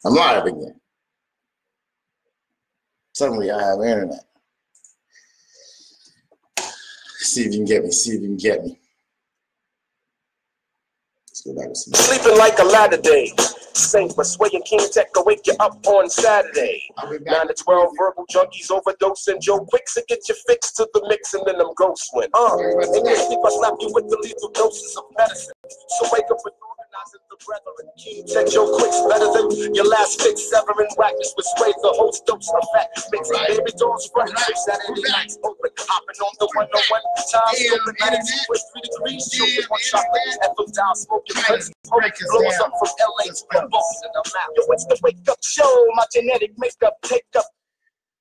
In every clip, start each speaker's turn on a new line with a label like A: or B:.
A: I'm live again. Suddenly I have internet. See if you can get me. See if you can get me. Let's go back to some.
B: Sleeping like a ladder day. Saint but swaying King Tech will wake you up on Saturday. 9 to 12 verbal junkies overdosing. Joe Quicks to get your fix to the mix and then them ghosts win. And you sleep, I slap you with the lethal doses of medicine. So wake up with organizing the brethren. King Tech, Joe Quicks better than your last fix. Severing whackness with sway the host dose of fat. Mixing baby dolls front. Saturday nights open. Hopping on the 101 time. Open attitude with 3 degrees. Shooting one chocolate. FM dial smoking. Blows up from LA to the boss in the mouth. Yo, it's the wake up show. My genetic makeup take up.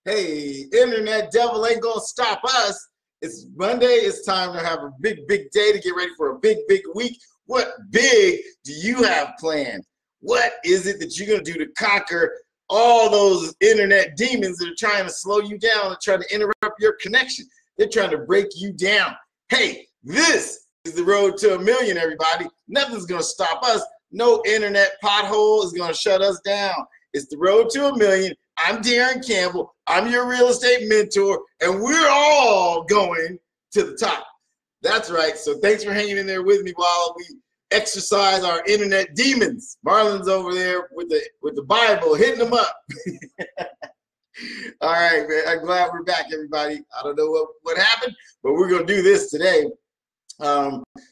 A: Hey, internet devil ain't gonna stop us. It's Monday. It's time to have a big day to get ready for a big week. What big do you have planned? What is it that you're gonna do to conquer all those internet demons that are trying to slow you down and trying to interrupt your connection? They're trying to break you down. Hey, this is the road to $1 million, everybody. Nothing's gonna stop us. No internet pothole is gonna shut us down. It's the road to $1 million. I'm Daron Campbell. I'm your real estate mentor, and we're all going to the top. That's right. So thanks for hanging in there with me while we exercise our internet demons. Marlon's over there with the Bible, hitting them up. All right, man. I'm glad we're back, everybody. I don't know what happened, but we're gonna do this today.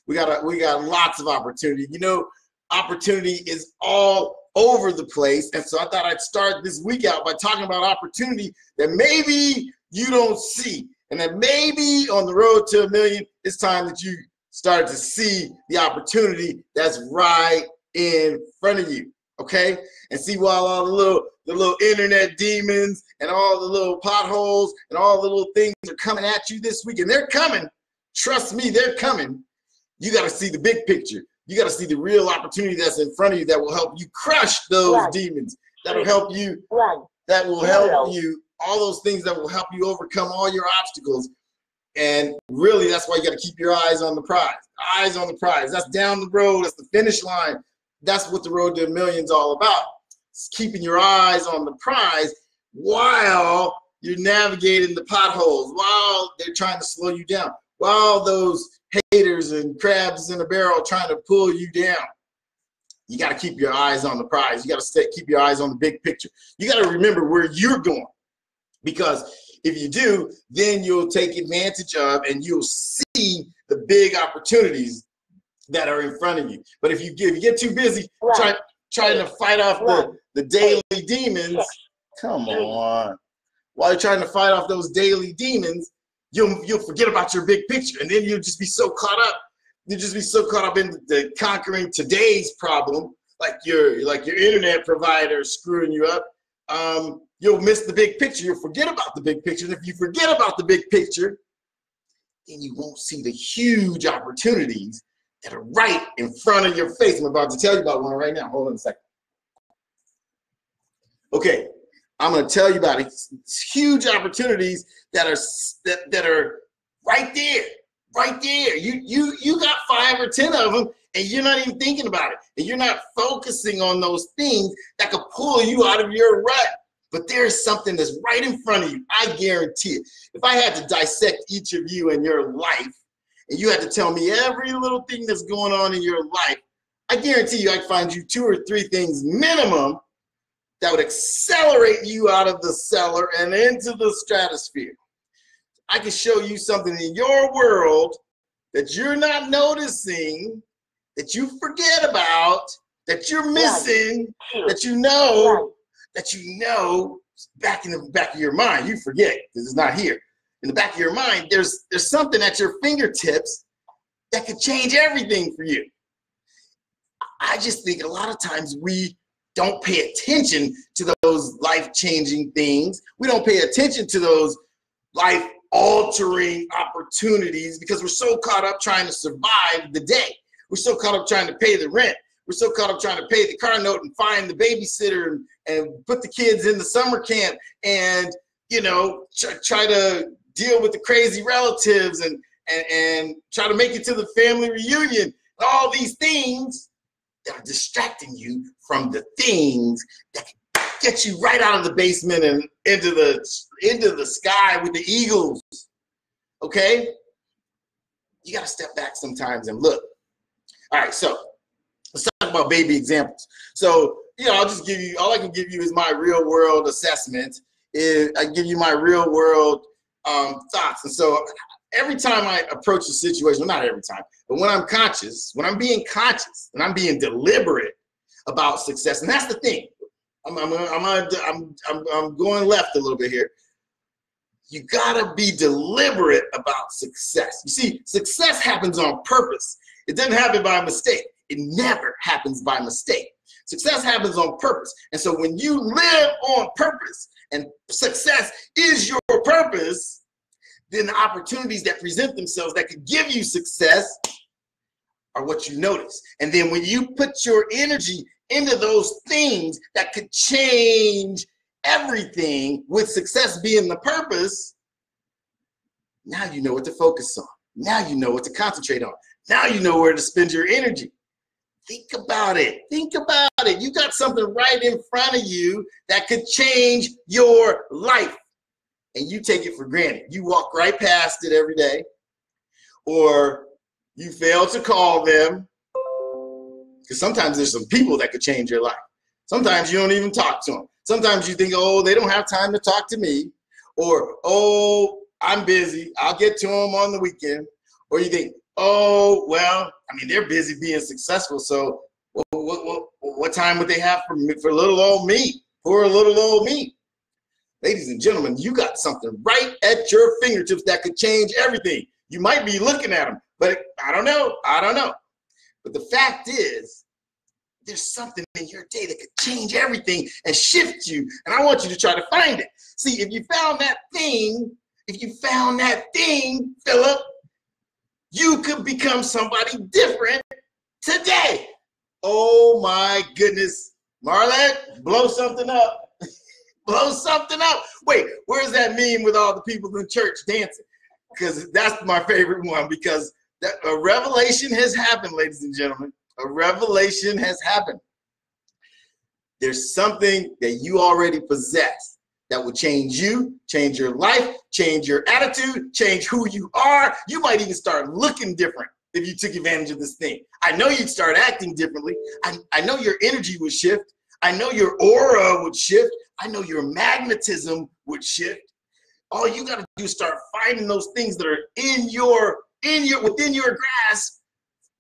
A: We got lots of opportunity. You know, opportunity is all over the place, and so I thought I'd start this week out by talking about opportunity that maybe you don't see, and that maybe on the road to $1 million, it's time that you started to see the opportunity that's right in front of you. Okay, and see, while all the little internet demons and all the little potholes and all the little things are coming at you this week, and they're coming. Trust me, they're coming. You got to see the big picture. You got to see the real opportunity that's in front of you that will help you crush those demons. That'll help you. That will help you. All those things that will help you overcome all your obstacles. And really, that's why you got to keep your eyes on the prize. Eyes on the prize. That's down the road. That's the finish line. That's what the road to $1 million is all about. It's keeping your eyes on the prize while you're navigating the potholes, while they're trying to slow you down, while those haters and crabs in a barrel trying to pull you down. You got to keep your eyes on the prize. You got to keep your eyes on the big picture. You got to remember where you're going, because if you do, then you'll take advantage of and you'll see the big opportunities that are in front of you. But if you get too busy trying to fight off the daily demons, come on. While you're trying to fight off those daily demons, you'll forget about your big picture, and then you'll just be so caught up. You'll just be so caught up in the conquering today's problem, like your internet provider screwing you up. You'll miss the big picture. You'll forget about the big picture. And if you forget about the big picture, then you won't see the huge opportunities that are right in front of your face. I'm about to tell you about one right now. Hold on a second. Okay, I'm going to tell you about it. It's huge opportunities that are right there, right there. You got 5 or 10 of them, and you're not even thinking about it, and you're not focusing on those things that could pull you out of your rut. But there's something that's right in front of you. I guarantee it. If I had to dissect each of you in your life, and you had to tell me every little thing that's going on in your life, I guarantee you I'd find you 2 or 3 things minimum that would accelerate you out of the cellar and into the stratosphere. I can show you something in your world that you're not noticing, that you forget about, that you're missing, that you know back in the back of your mind. You forget because it's not here. In the back of your mind, there's something at your fingertips that could change everything for you. I just think a lot of times we don't pay attention to those life-changing things. We don't pay attention to those life-altering opportunities because we're so caught up trying to survive the day. We're so caught up trying to pay the rent. We're so caught up trying to pay the car note and find the babysitter and put the kids in the summer camp and, you know, try to deal with the crazy relatives and try to make it to the family reunion. All these things that are distracting you from the things that can get you right out of the basement and into the sky with the eagles. Okay? You got to step back sometimes and look. All right, so let's talk about baby examples. So, I'll just give you, all I can give you is my real world assessment. I give you my real world thoughts. And so every time I approach a situation, well, not every time, but when I'm conscious, when I'm being conscious, when I'm being deliberate about success, and that's the thing. I'm going left a little bit here. You gotta be deliberate about success. You see, success happens on purpose. It doesn't happen by mistake. It never happens by mistake. Success happens on purpose. And so when you live on purpose and success is your purpose, then the opportunities that present themselves that could give you success are what you notice. And then when you put your energy into those things that could change everything, with success being the purpose, now you know what to focus on. Now you know what to concentrate on. Now you know where to spend your energy. Think about it. Think about it. You got something right in front of you that could change your life, and you take it for granted. You walk right past it every day, or you fail to call them, because sometimes there's some people that could change your life. Sometimes you don't even talk to them. Sometimes you think, oh, they don't have time to talk to me, or, oh, I'm busy, I'll get to them on the weekend. Or you think, oh, well, I mean, they're busy being successful, so what time would they have for little old me, poor little old me? Ladies and gentlemen, you got something right at your fingertips that could change everything. You might be looking at them, but I don't know. But the fact is, there's something in your day that could change everything and shift you. And I want you to try to find it. See, if you found that thing, Philip, you could become somebody different today. Oh my goodness. Marlette, blow something up. Blow something up. Wait, where's that meme with all the people in church dancing? Because that's my favorite one, because a revelation has happened, ladies and gentlemen. A revelation has happened. There's something that you already possess that will change you, change your life, change your attitude, change who you are. You might even start looking different if you took advantage of this thing. I know you'd start acting differently. I know your energy would shift. I know your aura would shift. I know your magnetism would shift. All you got to do is start finding those things that are within your grasp.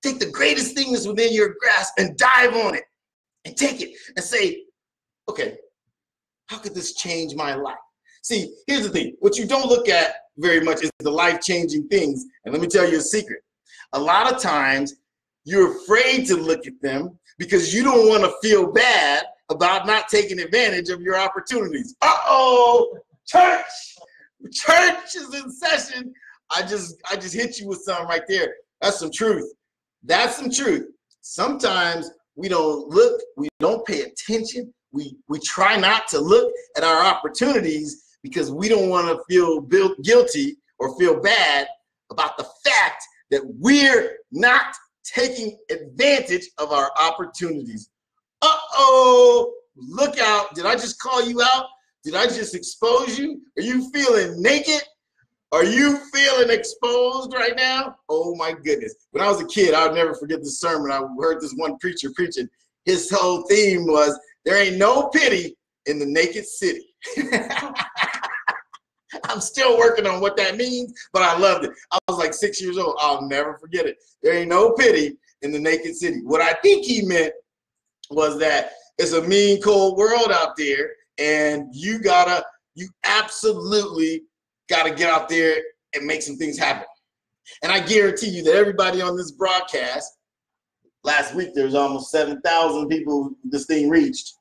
A: Take the greatest thing that's within your grasp and dive on it and take it and say, okay, how could this change my life? See, here's the thing. What you don't look at very much is the life-changing things. And let me tell you a secret. A lot of times you're afraid to look at them because you don't want to feel bad about not taking advantage of your opportunities. Uh-oh, church is in session. I just hit you with something right there. That's some truth. That's some truth. Sometimes we don't look, we don't pay attention. We try not to look at our opportunities because we don't want to feel guilty or feel bad about the fact that we're not taking advantage of our opportunities. Uh-oh, look out. Did I just call you out? Did I just expose you? Are you feeling naked? Are you feeling exposed right now? Oh my goodness. When I was a kid, I'll never forget this sermon. I heard this one preacher preaching. His whole theme was, there ain't no pity in the naked city. I'm still working on what that means, but I loved it. I was like 6 years old. I'll never forget it. There ain't no pity in the naked city. What I think he meant was that it's a mean, cold world out there, and you absolutely gotta get out there and make some things happen. And I guarantee you that everybody on this broadcast, last week there was almost 7,000 people this thing reached.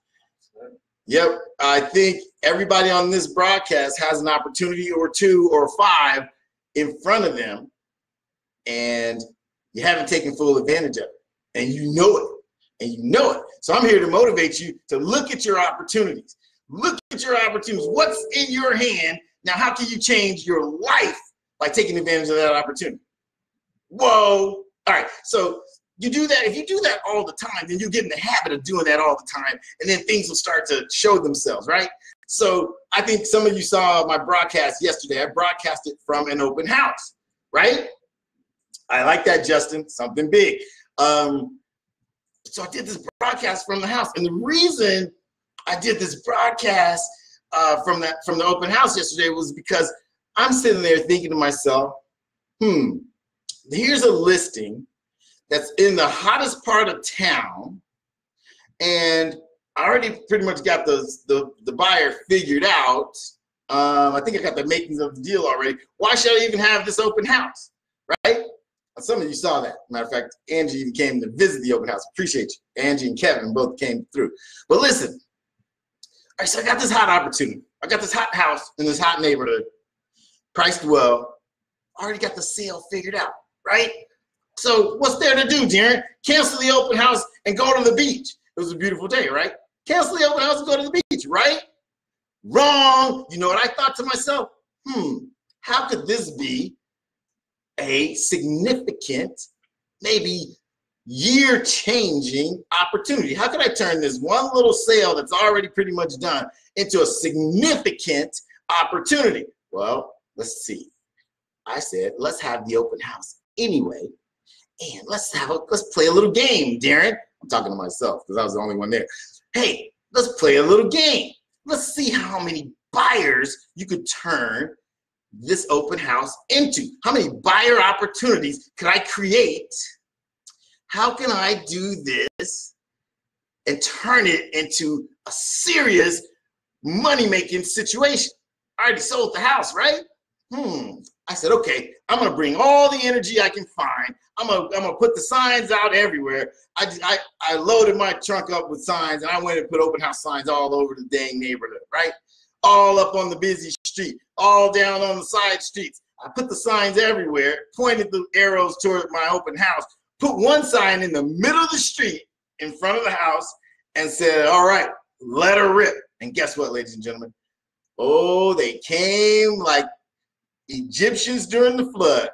A: Yep, I think everybody on this broadcast has an opportunity or two or five in front of them, and you haven't taken full advantage of it, and you know it, So I'm here to motivate you to look at your opportunities. Look at your opportunities. What's in your hand? Now, how can you change your life by taking advantage of that opportunity? Whoa. All right. So you do that, if you do that all the time, then you get in the habit of doing that all the time, and then things will start to show themselves, right? So I think some of you saw my broadcast yesterday. I broadcasted from an open house, right? I like that, Justin, something big. So I did this broadcast from the house, and the reason I did this broadcast from the open house yesterday was because I'm sitting there thinking to myself, here's a listing that's in the hottest part of town, and I already pretty much got the buyer figured out. I think I got the makings of the deal already. Why should I even have this open house, right? Some of you saw that. Matter of fact, Angie even came to visit the open house. Appreciate you. Angie and Kevin both came through. But listen, all right, so I got this hot opportunity. I got this hot house in this hot neighborhood, priced well. I already got the sale figured out, right? So what's there to do, Daron? Cancel the open house and go to the beach. It was a beautiful day, right? Cancel the open house and go to the beach, right? Wrong. You know what I thought to myself? How could this be a significant, maybe year-changing opportunity? How could I turn this one little sale that's already pretty much done into a significant opportunity? Well, let's see. I said, let's have the open house anyway, and let's play a little game, Daron. I'm talking to myself because I was the only one there. Hey, let's play a little game. Let's see how many buyers you could turn this open house into. How many buyer opportunities could I create? How can I do this and turn it into a serious money-making situation? I already sold the house, right? I said, okay, I'm gonna bring all the energy I can find. I'm gonna put the signs out everywhere. I loaded my trunk up with signs, and I went and put open house signs all over the dang neighborhood, right? All up on the busy street, all down on the side streets. I put the signs everywhere, pointed the arrows toward my open house, put one sign in the middle of the street in front of the house, and said, all right, let her rip. And guess what, ladies and gentlemen? Oh, they came like Egyptians during the flood.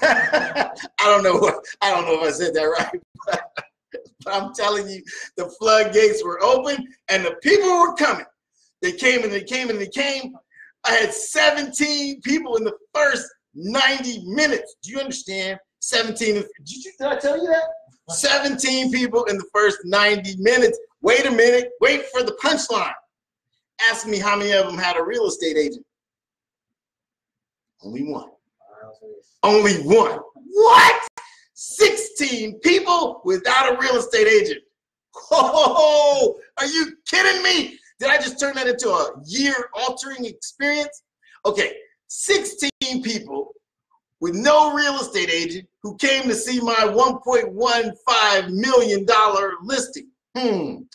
A: I don't know if I said that right, but I'm telling you, the floodgates were open and the people were coming. They came and they came and they came. I had 17 people in the first 90 minutes. Do you understand? 17. Did I tell you that? 17 people in the first 90 minutes. Wait a minute. Wait for the punchline. Ask me how many of them had a real estate agent. Only one. Only one. What? 16 people without a real estate agent. Oh, are you kidding me? Did I just turn that into a year-altering experience? Okay, 16 people with no real estate agent who came to see my $1.15 million listing. And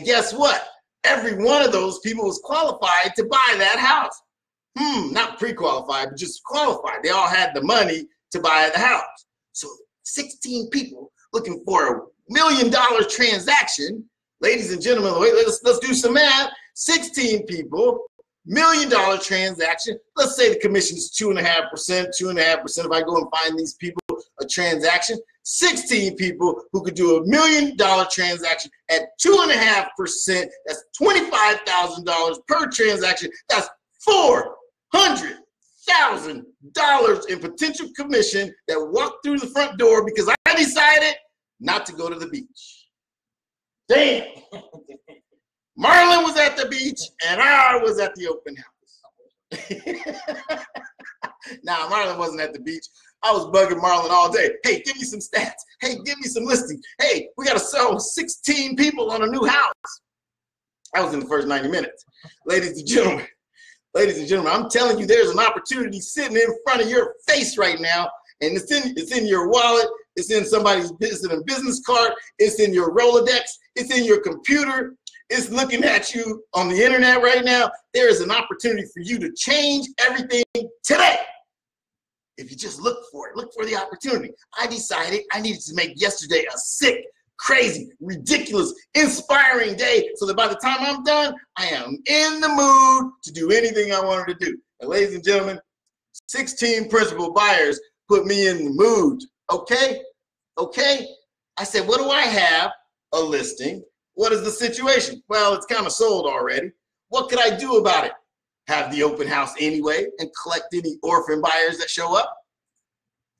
A: guess what? Every one of those people was qualified to buy that house. Not pre-qualified, but just qualified. They all had the money to buy the house. So 16 people looking for a $1 million transaction. Ladies and gentlemen, let's do some math. 16 people, $1 million transaction. Let's say the commission is 2.5%, 2.5%. If I go and find these people a transaction, 16 people who could do $1 million transaction at 2.5%. That's $25,000 per transaction. That's $400,000 in potential commission that walked through the front door because I decided not to go to the beach. Damn. Marlon was at the beach and I was at the open house. Nah, Marlon wasn't at the beach. I was bugging Marlon all day. Hey, give me some stats. Hey, give me some listings. Hey, we got to sell 16 people on a new house. That was in the first 90 minutes. Ladies and gentlemen, I'm telling you, there's an opportunity sitting in front of your face right now, and it's in your wallet, it's in somebody's business card, it's in your Rolodex, it's in your computer, it's looking at you on the internet right now. There is an opportunity for you to change everything today. If you just look for it, look for the opportunity. I decided I needed to make yesterday a sick, crazy, ridiculous, inspiring day so that by the time I'm done, I am in the mood to do anything I wanted to do. And ladies and gentlemen, 16 principal buyers put me in the mood. Okay? Okay? I said, what do I have? A listing. What is the situation? Well, it's kind of sold already. What could I do about it? Have the open house anyway and collect any orphan buyers that show up?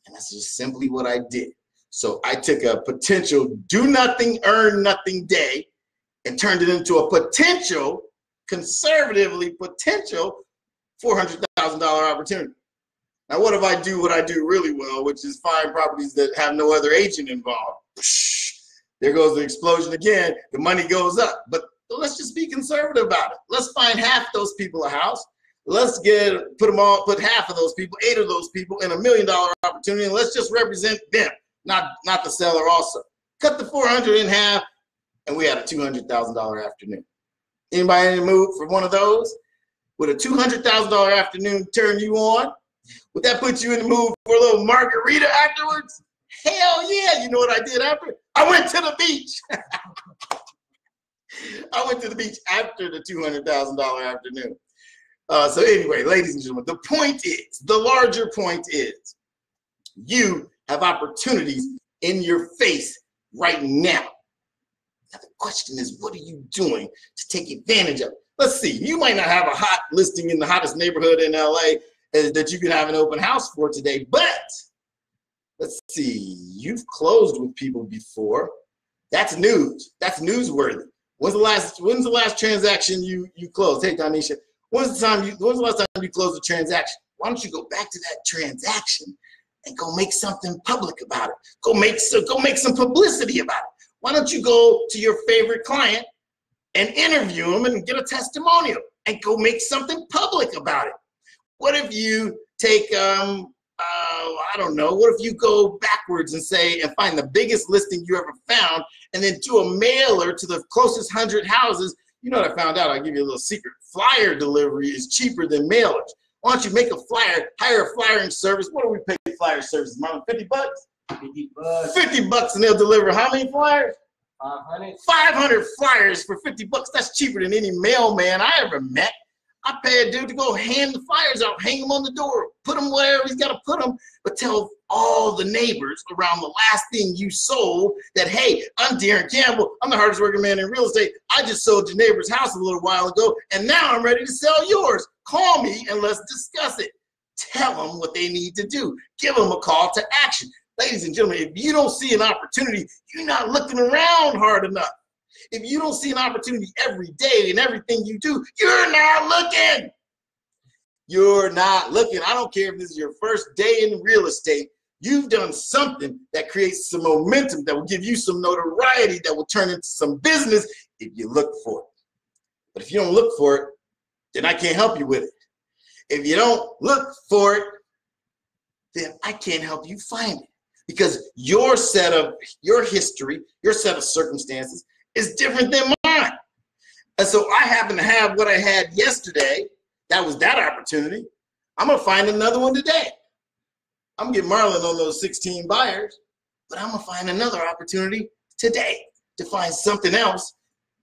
A: And that's just simply what I did. So I took a potential do nothing, earn nothing day and turned it into a potential, conservatively potential $400,000 opportunity. Now, what if I do what I do really well, which is find properties that have no other agent involved? There goes the explosion again. The money goes up. But let's just be conservative about it. Let's find half those people a house. Let's put half of those people, 8 of those people in $1 million opportunity, and let's just represent them, not the seller also. Cut the 400 in half, and we had a $200,000 afternoon. Anybody in the mood for one of those? Would a $200,000 afternoon turn you on? Would that put you in the mood for a little margarita afterwards? Hell yeah. You know what I did after? I went to the beach. I went to the beach after the $200,000 afternoon. So anyway, ladies and gentlemen, the point is, the larger point is, you have opportunities in your face right now. Now the question is, what are you doing to take advantage of it? Let's see, you might not have a hot listing in the hottest neighborhood in LA that you can have an open house for today, but let's see, you've closed with people before. That's news. That's newsworthy. When's the last transaction you closed? Hey, Tanisha, when's the last time you closed a transaction? Why don't you go back to that transaction and go make something public about it? Go make some publicity about it. Why don't you go to your favorite client and interview them and get a testimonial and go make something public about it? What if you take, I don't know, what if you go backwards and say, and find the biggest listing you ever found and then do a mailer to the closest 100 houses? You know what I found out? I'll give you a little secret. Flyer delivery is cheaper than mailers. Why don't you make a flyer, hire a flyering service? What do we pay flyer services, Mama? 50 bucks?
C: 50 bucks.
A: 50 bucks and they'll deliver how many flyers?
C: 500.
A: 500 flyers for 50 bucks. That's cheaper than any mailman I ever met. I pay a dude to go hand the flyers out, hang them on the door, put them wherever he's got to put them, but tell all the neighbors around the last thing you sold that, hey, I'm Daron Campbell. I'm the hardest working man in real estate. I just sold your neighbor's house a little while ago, and now I'm ready to sell yours. Call me and let's discuss it. Tell them what they need to do. Give them a call to action. Ladies and gentlemen, if you don't see an opportunity, you're not looking around hard enough. If you don't see an opportunity every day in everything you do, you're not looking. You're not looking. I don't care if this is your first day in real estate. You've done something that creates some momentum, that will give you some notoriety, that will turn into some business if you look for it. But if you don't look for it, then I can't help you with it. If you don't look for it, then I can't help you find it. Because your history, your set of circumstances is different than mine. And so I happen to have what I had yesterday. That was that opportunity. I'm gonna find another one today. I'm gonna get Marlon on those 16 buyers, but I'm gonna find another opportunity today to find something else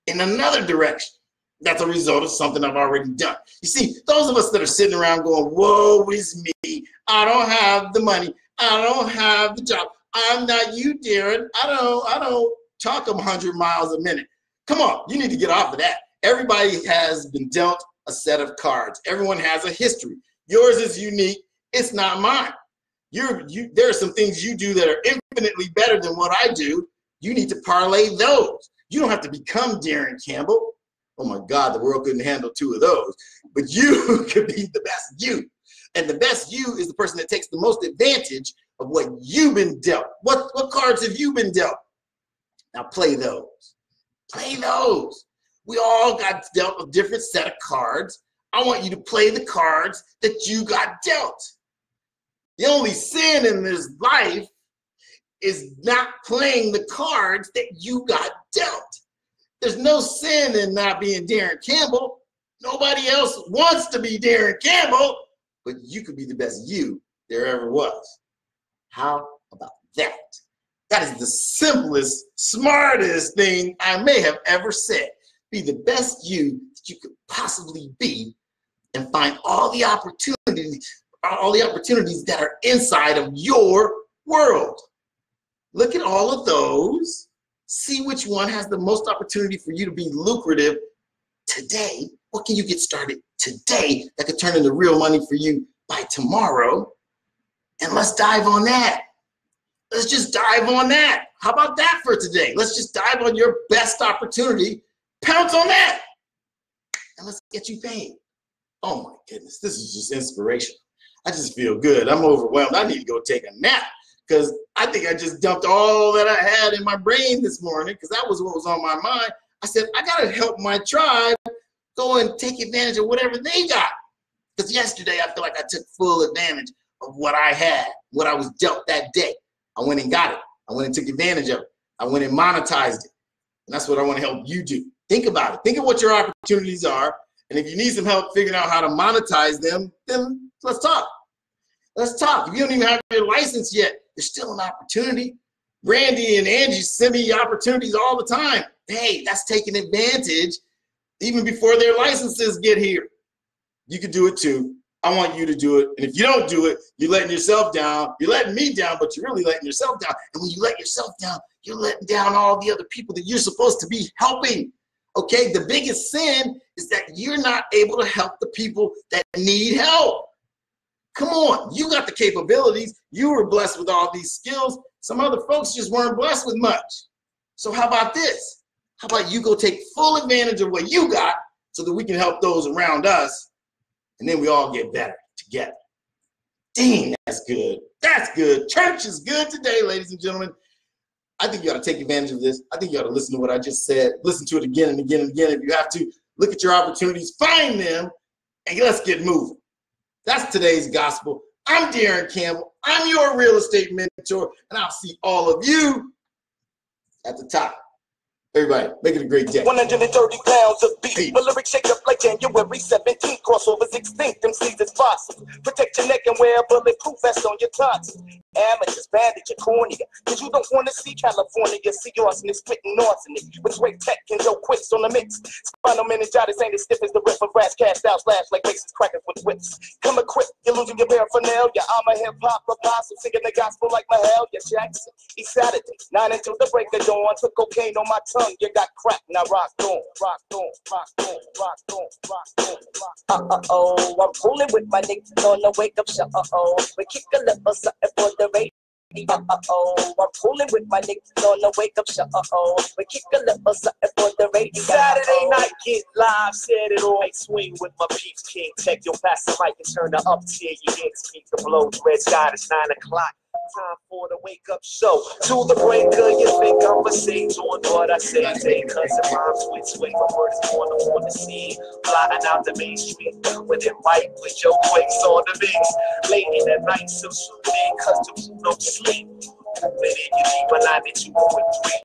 A: in another direction. That's a result of something I've already done. You see, those of us that are sitting around going, woe is me, I don't have the money, I don't have the job, I'm not you, Daron, I don't talk 100 miles a minute. Come on, you need to get off of that. Everybody has been dealt a set of cards. Everyone has a history. Yours is unique. It's not mine. There are some things you do that are infinitely better than what I do. You need to parlay those. You don't have to become Daron Campbell. Oh my God, the world couldn't handle 2 of those. But you could be the best you. And the best you is the person that takes the most advantage of what you've been dealt. What cards have you been dealt? Now play those. Play those. We all got dealt a different set of cards. I want you to play the cards that you got dealt. The only sin in this life is not playing the cards that you got dealt. There's no sin in not being Daron Campbell. Nobody else wants to be Daron Campbell, but you could be the best you there ever was. How about that? That is the simplest, smartest thing I may have ever said. Be the best you that you could possibly be and find all the opportunities are all the opportunities that are inside of your world. Look at all of those. See which one has the most opportunity for you to be lucrative today. What can you get started today that could turn into real money for you by tomorrow? And let's dive on that. Let's just dive on that. How about that for today? Let's just dive on your best opportunity. Pounce on that. And let's get you paid. Oh my goodness, this is just inspirational. I just feel good. I'm overwhelmed. I need to go take a nap because I think I just dumped all that I had in my brain this morning because that was what was on my mind. I said, I got to help my tribe go and take advantage of whatever they got. Because yesterday, I feel like I took full advantage of what I had, what I was dealt that day. I went and got it. I went and took advantage of it. I went and monetized it. And that's what I want to help you do. Think about it. Think of what your opportunities are. And if you need some help figuring out how to monetize them, then let's talk. Let's talk. If you don't even have your license yet, there's still an opportunity. Brandy and Angie send me opportunities all the time. Hey, that's taking advantage even before their licenses get here. You can do it too. I want you to do it. And if you don't do it, you're letting yourself down. You're letting me down, but you're really letting yourself down. And when you let yourself down, you're letting down all the other people that you're supposed to be helping. Okay, the biggest sin is that you're not able to help the people that need help. Come on, you got the capabilities. You were blessed with all these skills. Some other folks just weren't blessed with much. So how about this? How about you go take full advantage of what you got so that we can help those around us, and then we all get better together. Dang, that's good. That's good. Church is good today, ladies and gentlemen. I think you ought to take advantage of this. I think you ought to listen to what I just said. Listen to it again and again and again. If you have to, look at your opportunities, find them, and let's get moving. That's today's gospel. I'm Daron Campbell. I'm your real estate mentor, and I'll see all of you at the top. Everybody, make it a great day.
B: 130 pounds of beef. My lyrics shake up like January 17th. Crossover 16th. Them seasons possible. Protect your neck and wear a bulletproof vest on your tonsils. Amateurs, bandage your cornea. Cause you don't want to see California. See arsenic spitting arsenic. With great tech and Joe Quicks on the mix. Spinal meningitis ain't as stiff as the rip of rats cast out slash like racist crackers with whips. Come equipped, you're losing your paraphernalia. I'm a hip hop apostle singing the gospel like Mahalia Jackson. Each Saturday, 9 until the break of dawn. Took cocaine on my tongue. You got crack, now rock on, rock on, rock on, rock on, rock on, rock on. I'm fooling with my niggas on the wake up show. We kick a little something for the radio. I'm fooling with my niggas on the wake up show. We kick a little something for the radio. Saturday night, get live, set it all. Swing with my peeps, King Tech. You'll pass the mic and turn the up tier. You can't speak the blow. Red sky, it's 9 o'clock. Time for the wake up show. To the breaker, you think I'm a sage on what I say. Cause if I'm twitch, wait, my word is on the scene. Flying out the main street with it right with your quakes on the mix. Late in the night, so soon in, cause the crew don't sleep. Moving in your deep, 92.3.